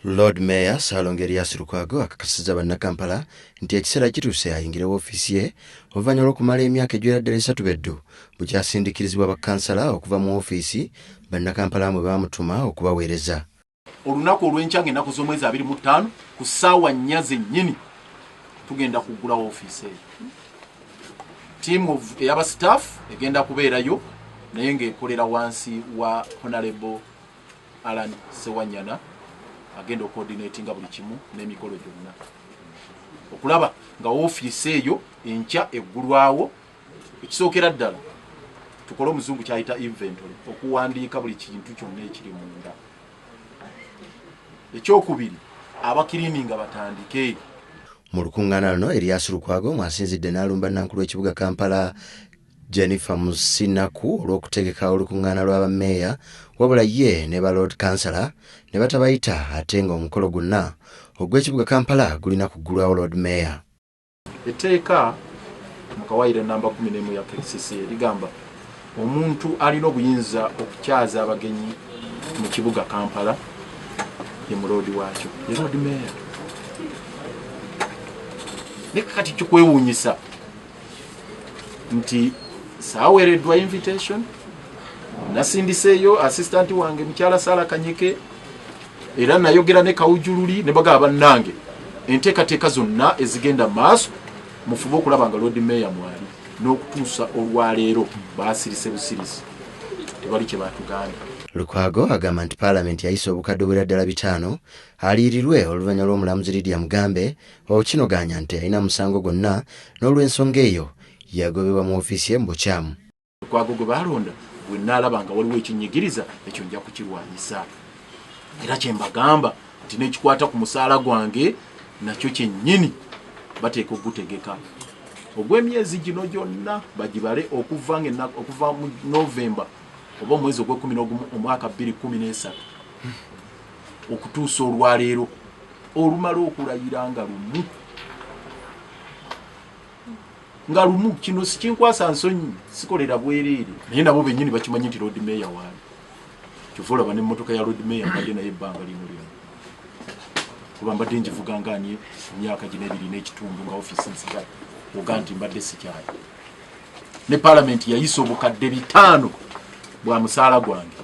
Lord Mayor Salongerias Lukwago akakasiza bannakampala nti ekiseera kituuse ayingire woofiisi ye oluvannyuma lw'okumala emyaka egiwera 3 beddu bukyasindikirizibwa bakansala okuva mu woofiisi bannakampala mwe baamutuma okubaweereza. Olunaku olw'enkya ng'ennaku z'omwezi 25 ku ssaawa 4 zennyini tugenda kuggula woofiisi eyo. Tiimu ey'aba staff egenda kubeerayo naye ng'ekolera wansi wa Honorable Alan Sewanyana agenda coordinatinga buli kimu n'emikolo gyonna okulaba nga woofiisi eyo enkya eggulwawo. Ekisookera ddala tukole omuzungu kyayita inventory, okuwandiika buli kintu kyonna ekiri munda. Ekyokubiri abakiriininga batandike. Mu lukungaana luno Erias Lukwago mwasinzidde n'alumba Nankulu w'ekibuga Kampala Jennifer Musinaku olw'okutegeka olukungaana lw'abameeya wabula ye ne ba Lord Councillor ne batabayita ate ng'omukolo gwonna ogw'ekibuga Kampala gulina kuggulwawo Lord Mayor. Etteeka mu kawaayiro namba 11 ya KCCA ligamba omuntu alina obuyinza okukyaza abagenyi mu kibuga Kampala ye mulodi wakyo ye Lord Mayor. Nekakati kikwewuunyisa nti saaweereddwa invitation nasindiseeyo assistant wange mukyala Sala Kanyike era nayogera ne Kawujululi ne bagaba bannange enteekateeka zonna ezigenda maaso mufube okulaba nga Lord Mayor mwali n'okutuusa olwaleero baasirise busirisi tebali kye batuganda. Lukwago agamba nti Parliament yayise obukadde obwera ddala 5 aliyirirwe oluvannyuma lw'omulamuzi Lydia Mugambe okinoganya nti alina musango gwonna n'olw'ensonga eyo yagobebwa mu woofiisi ye mu bukyamu. Lukwago gwe balonda bwe nnaalaba nga waliwo ekinyigiriza ekyo nja kukirwanyisa era kye mbagamba nti n'ekikwata ku musaala gwange nakyo kyennyini bateeka okugutegeka ogw'emyezi gino gyonna bagibale okuva mu November oba omwezi ogw'e11 omwaka 2013 okutuusa olwaleero olumala okulayira nga lumu kino sikinkwasa nsonyi sikolera bwereere naye nabo bennyini bakimanyi nti Lord Mayor waali kyova olaba n'emmotoka ya Lord Mayor mbadde naye ebbanga limu kuba mbadde ngivuga nganye emyaka gino 2 n'ekitundu nga ofiisi nsigala oga nti mbadde sikyayi. Ne Parliament yayise obukadde 5 bwa musaala gwange.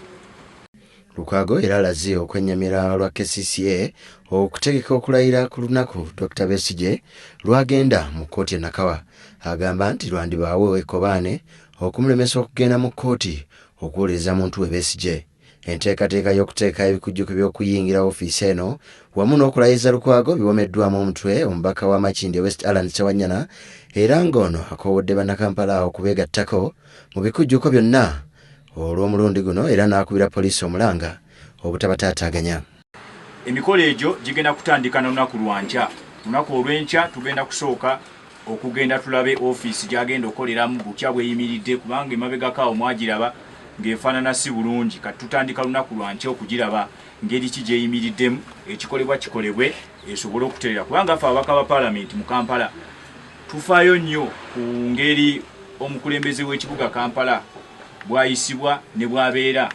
Lukwago era alaze okwennyamira lwa KCCA okutegeka okulayira ku lunaku Dr. Besigye lwagenda mu kkooti e Nakawa. Agamba nti lwandibaawo ekkobaane okumulemesa okugenda mu kkooti okuwuliriza muntu we Besigye. Enteekateeka y'okuteeka ebikujjuko by'okuyingira woofiisi eno wamu n'okulayiza Lukwago biwomeddwamu omutwe omubaka wa Makindye West Alan Sewanyana era ng'ono akoowodde bannakampala okubeegattako mu bikujjuko byonna olw'omulundi guno era n'akubira poliisi omulanga obutabataataaganya. Emikolo egyo gigenda kutandika n'olunaku lwankya. Lunaku olw'enkya tugenda kusooka okugenda tulabe ofiisi gy'agenda okoleramu bukya bweyimiridde kubanga emabegako awo mwagiraba ng'efaanana si bulungi. Kati tutandika lunaku lwankya okugiraba ngeri ki gyeyimiriddemu ekikolebwa kikolebwe esobole okutereera kubanga ffe ababaka ba Parliament mu Kampala tufaayo nnyo ku ngeri omukulembeze w'ekibuga Kampala bwayisibwa ne bwabeera